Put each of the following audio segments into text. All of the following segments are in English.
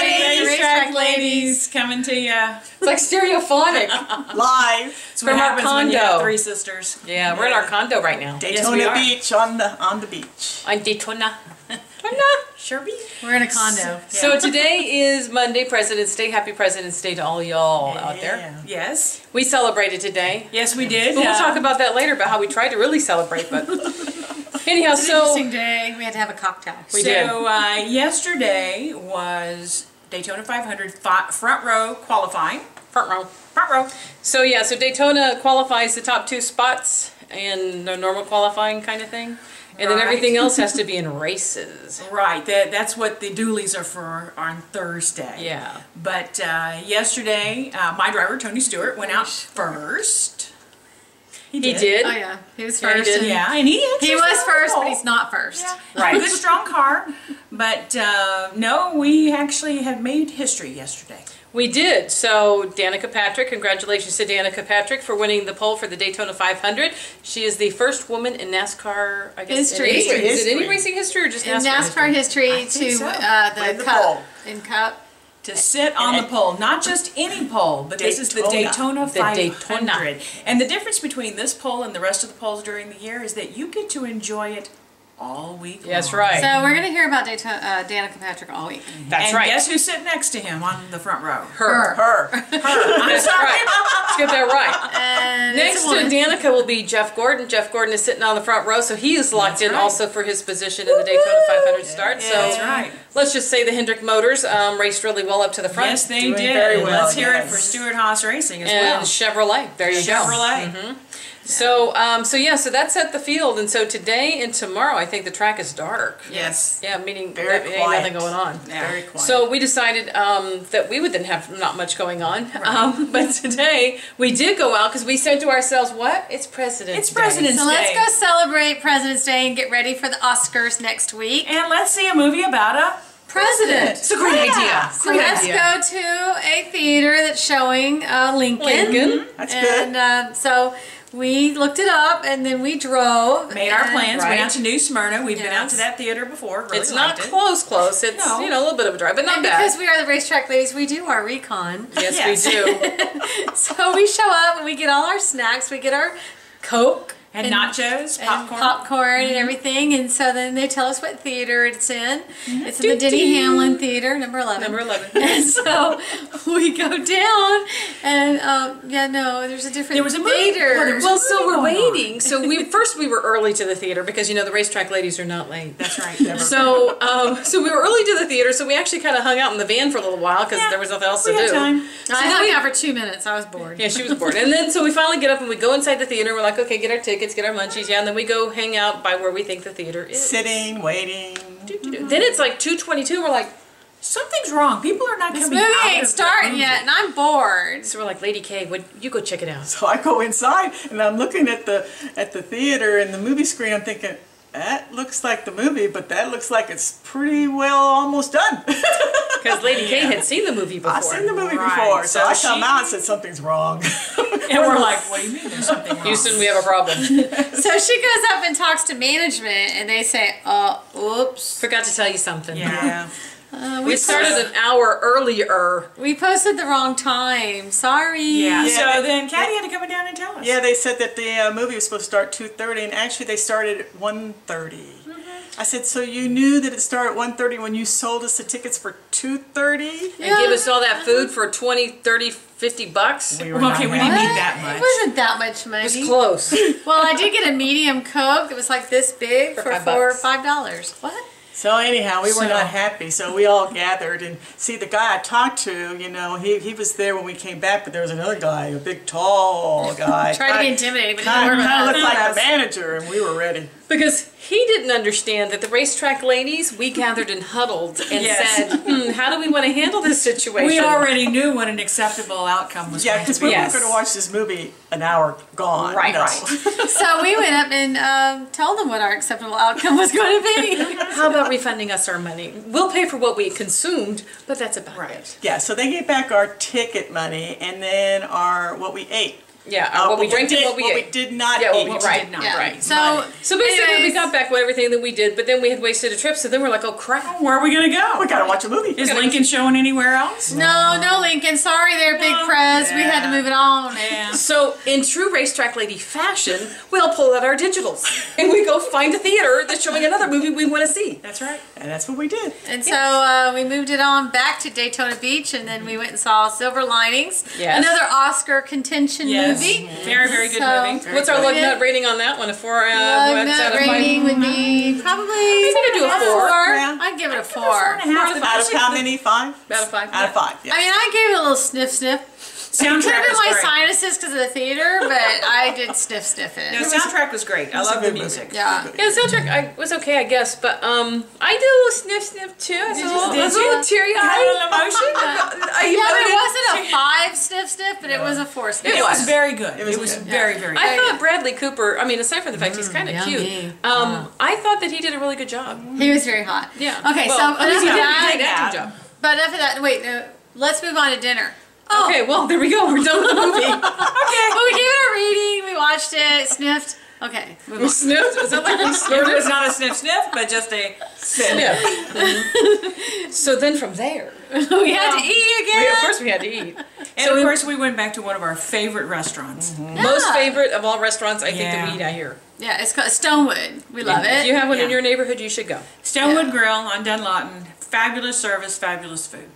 everybody. Racetrack ladies coming to you. It's like stereophonic. Live From our condo. When you have three sisters. Yeah, we're in our condo right now. Daytona Beach on the beach. On Daytona. Sure be. We're in a condo. Yeah. So today is Monday, President's Day. Happy President's Day to all y'all out there. Yes. We celebrated today. Yes, we did. But we'll talk about that later, about how we tried to really celebrate. But anyhow, It's an interesting day. We had to have a cocktail. We did. Yesterday was Daytona 500 front row qualifying. Front row. Front row. So yeah, so Daytona qualifies the top 2 spots in the normal qualifying kind of thing. And then everything else has to be in races. Right, that's what the dualies are for on Thursday. Yeah. But yesterday, my driver, Tony Stewart, went out first. He did. Oh yeah, he was Yeah, he first. did. and Yeah, and he was first, but he's not first. Yeah. Right. Good, strong car. But no, we actually have made history yesterday. We did. So Danica Patrick, congratulations to Danica Patrick for winning the pole for the Daytona 500. She is the first woman in NASCAR, I guess. History. Is it any racing history or just In NASCAR NASCAR history I to think so. the the cup. pole. In cup. To sit on the pole, not just any pole, but this is the Daytona 500. And the difference between this pole and the rest of the poles during the year is that you get to enjoy it all week long. That's right. So we're going to hear about Danica Patrick all week. That's and right. guess who's sitting next to him on the front row? Her. I'm That's sorry. right. Let's get that right. And Next it's to a woman. Danica will be Jeff Gordon. Jeff Gordon is sitting on the front row, so he is locked That's in right. also for his position in the Daytona 500 start. So That's right. let's just say the Hendrick Motors raced really well up to the front. Yes, they doing did. very well. Let's hear it for Stewart Haas Racing as And well. Chevrolet. There you go. Chevrolet. So, so that's at the field, and so today and tomorrow, I think the track is dark. Yes. Yeah, meaning Very there ain't quiet. nothing going on. Yeah. Very quiet. So we decided that we would then have not much going on, but today we did go out because we said to ourselves, "What? It's President's It's President's So let's Day. go celebrate President's Day and get ready for the Oscars next week. And let's see a movie about a President. It's a great idea. So let's go to a theater that's showing Lincoln. Lincoln. That's good. And so we looked it up, and then we drove. Made our and- plans. Right. Went out to New Smyrna. We've been out Yes. to that theater before. Really It's not liked it. close. It's No. a little bit of a drive, but not And bad. because we are the racetrack ladies, we do our recon. Yes, Yes. we do. So we show up and we get all our snacks. We get our Coke. And nachos, popcorn and everything, and so then they tell us what theater it's in. It's in the Denny Hamlin Theater, number 11. Number 11. And so we go down, and there's a different There was a movie. theater. Well, there was- Well, so we're going on? waiting. So we were early to the theater because the racetrack ladies are not late. That's right. So we were early to the theater. So we actually kind of hung out in the van for a little while because there was nothing else to we had do. time. I hung out for 2 minutes. I was bored. Yeah, she was bored. And then so we finally get up and we go inside the theater. We're like, okay, get our tickets, get our munchies, and then we go hang out by where we think the theater is. Sitting, waiting. Then it's like 2:22. We're like, Something's wrong. People are not This coming movie out ain't of the starting movie. yet, and I'm bored. so we're like, Lady K, you go check it out. So I go inside and I'm looking at the theater and the movie screen. I'm thinking, that looks like the movie, but that looks like it's pretty well almost done. Because Lady K had seen the movie before. I've seen the movie Right. before, so I So come she- out and said something's wrong. And we're like, what do you mean there's something wrong? Houston, we have a problem. So she goes up and talks to management, and they say, oops. Forgot to tell you something. Yeah. We started an hour earlier. We posted the wrong time. Sorry. Yeah. Yeah. So then Caddy had to come down and tell us. Yeah, they said that the movie was supposed to start 2:30, and actually they started at 1:30. I said, so you knew that it started at 1:30 when you sold us the tickets for 2:30? And give us all that food for 20, 30, 50 bucks. We were Okay, not we happy. didn't need What? that It much. wasn't that much It was money. close. Well, I did get a medium Coke that was like this big For for $5. $5. What? So anyhow, we were So- not happy, so we all gathered and see the guy I talked to, he was there when we came back, but there was another guy, a big tall guy. Tried to be intimidating, but it didn't Kind work of with looked like us. the manager, and we were ready. Because he didn't understand that the racetrack ladies, we gathered and huddled and Yes. said, how do we want to handle this situation? We already knew what an acceptable outcome was Yeah, going to because be. we Yes. were going to watch this movie an hour gone. Right, No. right. So we went up and told them what our acceptable outcome was going to be. How about refunding us our money? We'll pay for what we consumed, but that's about it. Yeah, so they gave back our ticket money and then what we ate. Yeah, what we drank and what we ate. We did not Yeah, eat. right. Right. So basically we got back with everything that we did, but then we had wasted a trip, so then we're like, oh crap. Where are we going to go? We gotta watch a movie. Is Lincoln showing anywhere else? No, Lincoln. Sorry there, Big Prez. We had to move it on. Yeah. So in true racetrack lady fashion, we'll pull out our digitals and we go find a theater that's showing another movie we want to see. That's right. And that's what we did. And so we moved it on back to Daytona Beach, and then we went and saw Silver Linings, another Oscar contention movie. Very, very good movie. What's our lug nut rating on that one? A 4 lug nut rating would be probably I think I'd do a 4. Yeah. I'd give it a 4. Out of how many? 5? Out of 5. Out of 5, yes. I mean, I gave it a little sniff. Soundtrack Could have been was my great. sinuses because of the theater, but I did sniff it. The soundtrack was great. I love the music. Yeah. Yeah, the soundtrack was okay, I guess, but I did a little sniff too. I was a little teary eyed. Emotion? Yeah, but it wasn't a 5 sniff, but it was a 4 sniff. It was very good. It was good. very, very good. I thought Bradley Cooper, I mean, aside from the fact he's kind of cute, I thought that he did a really good job. He was very hot. Yeah. Okay, Well, so enough of he did that. an acting job. But enough of that. Wait, no, let's move on to dinner. Okay, well, there we go. We're done with the movie. Okay. Well, we gave it a reading. We watched it, sniffed. Okay. Move on. Sniffed? Is that like we It snorted? was not a sniff, but just a Sniff. So then from there, We had to eat again. of course we had to eat. And of course we went back to one of our favorite restaurants. Most favorite of all restaurants I think that we eat out here. Yeah, it's called Stonewood. We love it. If you have one in Yeah. your neighborhood, you should go. Stonewood Grill on Dunlawton. Fabulous service, fabulous food.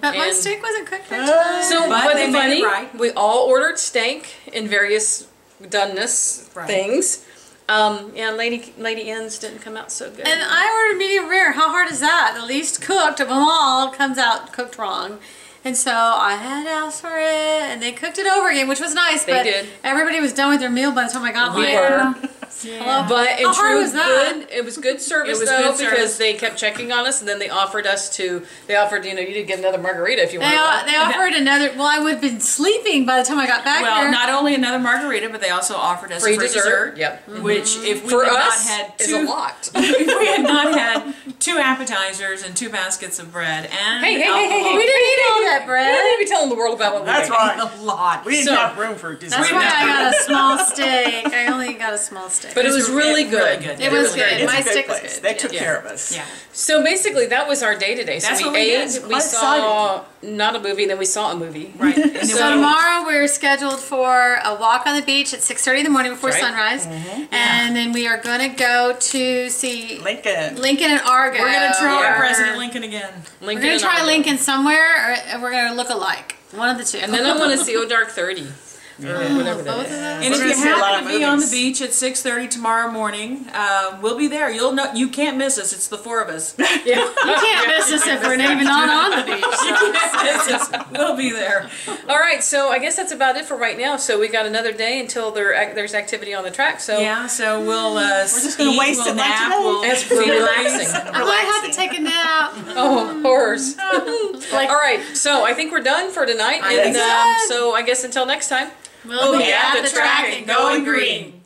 But my And- steak wasn't cooked right time. So, But but they the made funny, it right. we all ordered steak in various doneness things. And Lady N's didn't come out so good. And I ordered medium rare. How hard is that? The least cooked of them all comes out cooked wrong. And so I had asked for it, and they cooked it over again, which was nice. They but did. Everybody was done with their meal by the time I got We mine. were. Hello? But in How hard true was that? good, it was good service It was though, good because service. they kept checking on us, and then they offered, you did get another margarita if you wanted one. They offered another. Well, I would have been sleeping by the time I got back Well, there. not only another margarita, but they also offered us Free a free dessert. dessert. Yep. Which, if we For had us, not had is two, a lot. if we had not had 2 appetizers and 2 baskets of bread and Hey, alcohol, we didn't eat all that We bread. didn't be telling the world about what we That's ate. right. a lot. We didn't So- have room for dessert. That's why I got a small steak. I only got a small steak. But it was really good. Really good. It was Really good. It's My a good steak was place. good. They took Yeah. care of us. Yeah. So basically, that was our day today. So That's we what we ate, did. we I'm saw not a movie, then we saw a movie. Right. And then So tomorrow we're scheduled for a walk on the beach at 6:30 in the morning before Right. sunrise, and then we are going to go to see Lincoln. Lincoln and Argo. we're going to try Yeah. President Lincoln again. We're going to try Lincoln somewhere, or we're going to look alike. One of the two. And then I want to see O Dark 30. Or whatever that Both of is. those. And We're if gonna you see a lot happen of to be on the movies. beach at 6:30 tomorrow morning, we'll be there. You'll know. You can't miss us. It's the 4 of us. Yeah. You can't miss us if we're not even on the beach. You can't miss us. We'll be there. All right, so I guess that's about it for right now. So we got another day until there's activity on the track. So Yeah. So we'll. We're just gonna waste we'll it like nap. today. We'll As we're be relaxing. I might have to take a nap. oh, horrors. Like, All right, so I think we're done for tonight. think And so. so I guess until next time. we'll be Yeah, at the track and going green.